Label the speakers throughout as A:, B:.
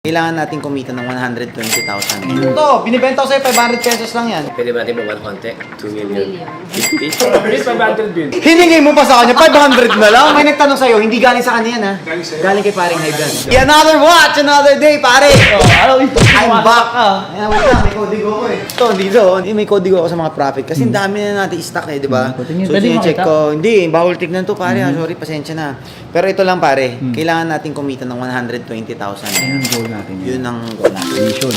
A: Kailangan natin kumita ng 120,000. Ito, binibenta ko sa'yo 500 pesos lang yan.
B: Pwede ba natin babawan konti? 2 million. 50?
C: 500 din.
A: Hiningin mo pa sa kanya, 500 na lang. May nagtanong sa'yo, hindi galing sa kanya yan ha.
C: Galing sa'yo.
A: Galing kay paring Hygan. Another watch, another day, pare! I'm back! Ayan, wait lang, may kodigo ko eh. Ito, dito, may kodigo ako sa mga profit. Kasi ang dami na natin i-stock eh, di ba? So, check ko. Hindi, bawal tignan to pare. Sorry, pasensya na. Pero ito lang pare, kailangan natin kumita ng 120,000.
D: Ayun ang goal natin.
A: Yun ang goal natin.
D: Mission.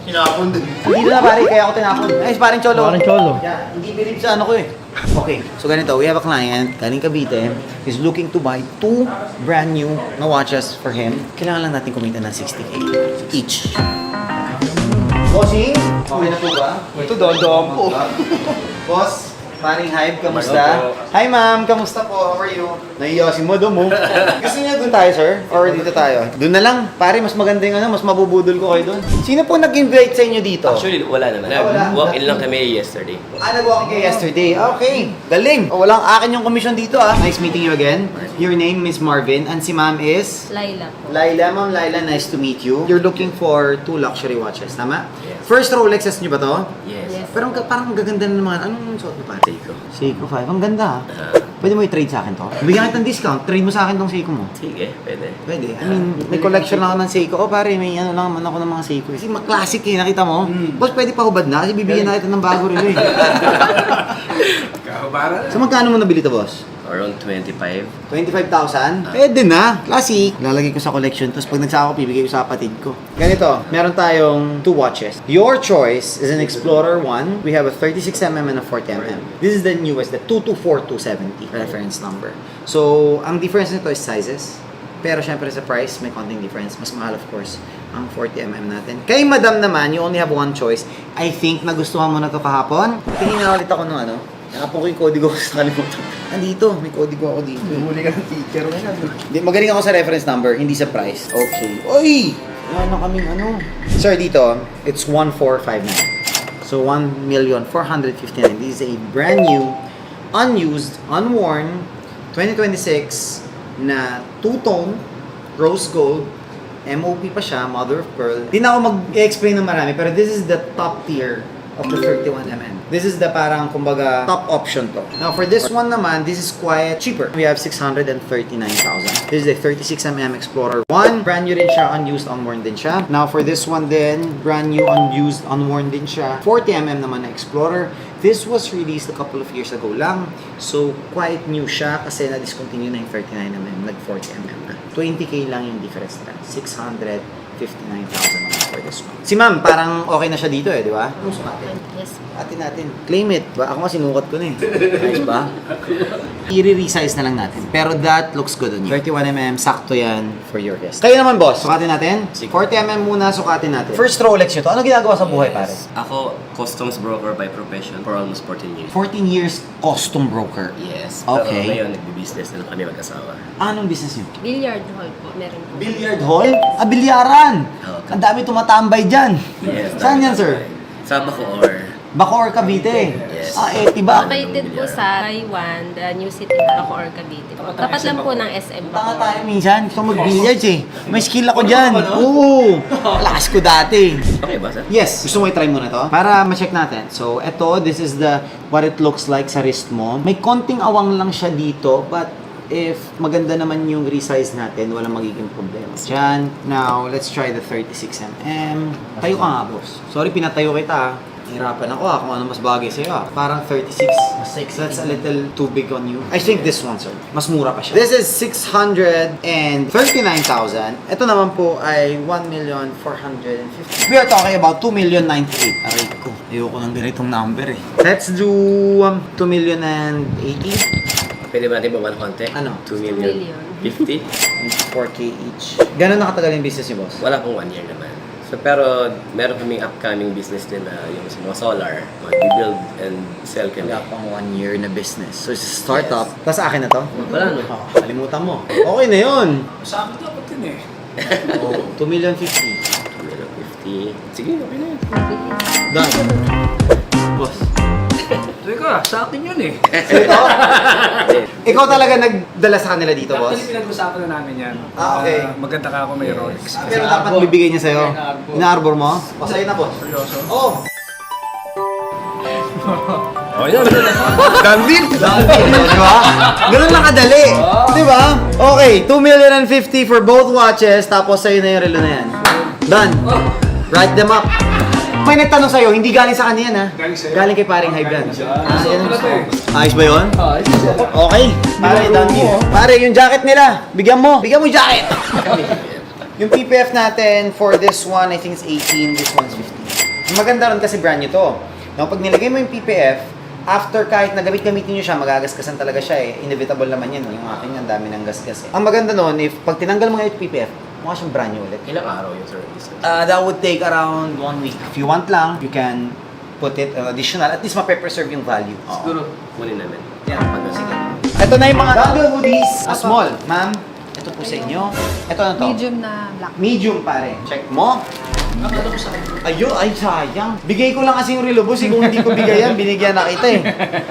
A: Tinapon din. Hindi na pare, kaya ako tinapon. Ay, parang cholo.
D: Parang cholo.
A: Yeah, hindi believe sa ano ko eh. Okay, so ganito, we have a client, galing Cavite, is looking to buy 2 brand new na watches for him. Kailangan lang natin kumita ng 60K each. Bossing, okay na po ba?
C: Ito, doon po.
A: Boss, paring Hybe, kamusta? Hi ma'am, kamusta po? How are you? Naiyasin mo doon mo. Gusto niya doon tayo, sir? Or dito tayo? Doon na lang. Pare, mas maganda yung ano, mas mabubudol ko kayo doon. Sino po nag-invite sa inyo dito?
B: Actually, wala naman.
A: Wala.
B: Walk-in lang kami yesterday.
A: Nag-walking kayo yesterday. Okay, galing. Walang akin yung commission dito ah. Nice meeting you again. Your name is Marvin and si ma'am is?
E: Laila po.
A: Laila. Ma'am Laila, nice to meet you. You're looking for 2 luxury watches, tama?
B: Yes.
A: First Rolexes niyo ba to?
B: Yes.
E: Yes.
A: Pero parang gaganda na naman. Anong suot mo pa?
B: Seiko.
A: Seiko 5. Ang ganda ah. Pwede mo i-trade sa akin to? Bigyan kita ng discount. Trade mo sa akin tong Seiko mo.
B: Sige, pwede.
A: Pwede. I mean, may collection lang ako ng Seiko. Oh, pare, may ano lang naman ako ng mga Seiko. Kasi classic eh, nakita mo? Boss, pwede pa hubad na kasi bibigyan na kita ng bago rin eh.
C: Kahabaran.
A: So, magkano mo nabili to, boss?
B: Around 25.
A: 25,000? Pwede na. Classic. Lalagay ko sa collection. Tapos pag nagsaka ko, bibigay ko sa kapatid ko. Ganito, meron tayong 2 watches. Your choice is an Explorer 1. We have a 36mm and a 40mm. This is the newest, the 224-270 reference number. So, ang difference nito is sizes. Pero syempre sa price, may konting difference. Mas mahal of course ang 40mm natin. Kay madam naman, you only have one choice. I think nagustuhan mo na to kahapon. Tingin na ulit ako nung ano. Nakapon ko yung kodigo ko sa kalimutan. Nandito, may kodigo ako dito.
C: Huli ka ng teacher mo yan.
A: Hindi, magaling ako sa reference number, hindi sa price. Okay. Oy! Wala na kaming ano. Sir, dito, it's 1459. So, 1,459,000. This is a brand new, unused, unworn, 2026 na two-tone, rose gold, MOP pa siya, mother of pearl. Di na ako mag-explain ng marami, pero this is the top tier of the 31mm. This is the parang, kumbaga, top option to. Now, for this one naman, this is quite cheaper. We have 639,000. This is a 36mm Explorer 1. Brand new din siya, unused, unworn din siya. Now, for this one din, brand new, unused, unworn din siya. 40mm naman na Explorer. This was released a couple of years ago lang. So, quite new siya kasi na-discontinue na yung 39mm, nag-40mm na. 20K lang yung difference na. 659,000 naman for this one. Si ma'am, parang okay na siya dito eh, di ba? Anong sukatin?
E: Yes.
A: Atin natin. Claim it. Ba? Ako nga sinukat ko na eh. Nice ba? I-resize na lang natin. Pero that looks good on you. 31mm, sakto yan for your guest. Kayo naman, boss. Sukatin natin? 40mm muna, sukatin natin. First Rolex yun to. Ano ginagawa sa buhay, pare?
B: Ako, customs broker by profession for almost 14 years.
A: 14 years custom broker.
B: Yes.
A: Okay.
B: Pero ngayon, nagbi-business na lang kami mag-asawa.
A: Anong business nyo?
E: Billiard hall po. Meron po.
A: Billiard hall? Ah, bilyaran!
B: Okay.
A: Ang dami tumatambay dyan.
B: Yes.
A: Saan yan, sir?
B: Sa Bacoor.
A: Bacoor, Cavite.
B: Yes.
A: Ah, tiba.
E: Located po sa Taiwan, the New City Bacoor, Cavite. Tapat lang po ng SM
A: Tanga
E: Bacoor.
A: tayo minsan. Gusto mag-billiards eh. May skill ako dyan. Oo. Lakas ko dati.
B: Okay ba, sir?
A: Yes. Gusto mo i-try muna to? Para ma-check natin. So, eto, this is the what it looks like sa wrist mo. May konting awang lang siya dito, but if maganda naman yung resize natin, walang magiging problema. Diyan. Now, let's try the 36mm. Tayo ka nga, boss. Sorry, pinatayo kita ah. Hirapan ako kung ano mas bagay sa'yo Parang 36. Mas 6. That's a little too big on you. I think this one, sir. Mas mura pa siya. This is 639,000. Ito naman po ay 1,450,000. We are talking about 2,098,000. Aray ko. Ayoko ng ganitong number eh. Let's do 2,080,000.
B: Pwede ba natin babawan konti?
A: Ano?
B: 2 million. 50?
A: 4K each. Gano'n nakatagal yung business niyo, boss?
B: Wala pong 1 year naman. So, pero meron kaming upcoming business din na yung sa mga solar, mag-build and sell kami.
A: Wala pang 1 year na business. So, it's a startup.
B: Yes.
A: Tapos akin na to?
B: Wala no.
A: Oh, kalimutan mo. Okay na yun.
C: Sa akin dapat yun eh.
A: Oh, 2,050,000.
B: 50. Sige, okay na yun.
A: Done. Boss.
C: Teka, sa akin yun eh.
A: Ikaw talaga nagdala sa kanila dito, boss?
C: Actually, pinag-usapan na namin yan.
A: Okay.
C: Maganda ka ako may Rolex.
A: Pero dapat bibigay niya sa'yo. Ina-arbor mo? O sa'yo na, boss.
C: Seryoso?
A: Oh!
C: Oh, yan.
A: Dandin! Di ba? Ganun lang kadali. Di ba? Okay, 2,050,000 for both watches, tapos sa'yo na yung relo na yan. Done. Write them up. May nagtanong sa'yo, hindi galing sa kanya yan, ha?
C: Galing sa'yo.
A: Galing kay paring Hybrid. Ah, yan.
C: Wala to eh.
A: Ayos ba yun? Okay. Pare, done deal. Pare, yung jacket nila, bigyan mo. Bigyan mo yung jacket. Yung PPF natin for this one, I think it's 18, this one's 15. Ang maganda ron kasi brand new to. Now, pag nilagay mo yung PPF, after kahit nagamit-gamitin nyo siya, magagasgasan talaga siya eh. Inevitable naman yan. Yung akin ang dami ng gasgas eh. Ang maganda nun, if pag tinanggal mo ngayon yung PPF, mukha siyang brand new ulit.
B: Ilang araw yung service?
A: That would take around 1 week. If you want lang, you can put it additional. At least mape-preserve yung value.
B: Siguro, kunin namin.
A: Yeah.
B: Sige.
A: Ito na yung mga dangle hoodies. Small. Ma'am, ito po sa inyo. Ito na to.
D: Medium na black.
A: Medium pare. Check mo. Ayun, ay sayang. Bigay ko lang kasi yung relo, boss. Kung hindi ko bigay yan, binigyan na kita eh.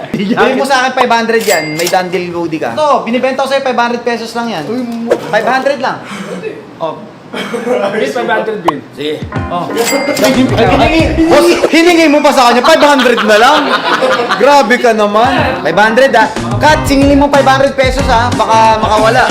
A: Bigay mo sa akin 500 yan. May dangle hoodie ka. Ito, binibenta ko sa'yo 500 pesos lang yan. 500 lang. Oh.
C: Please, 500 bin.
B: Sige.
A: Oh. Boss, hiningi mo pa sa kanya, 500 na lang. Grabe ka naman. 500 ah. Kat, singilin mo 500 pesos ah. Baka makawala.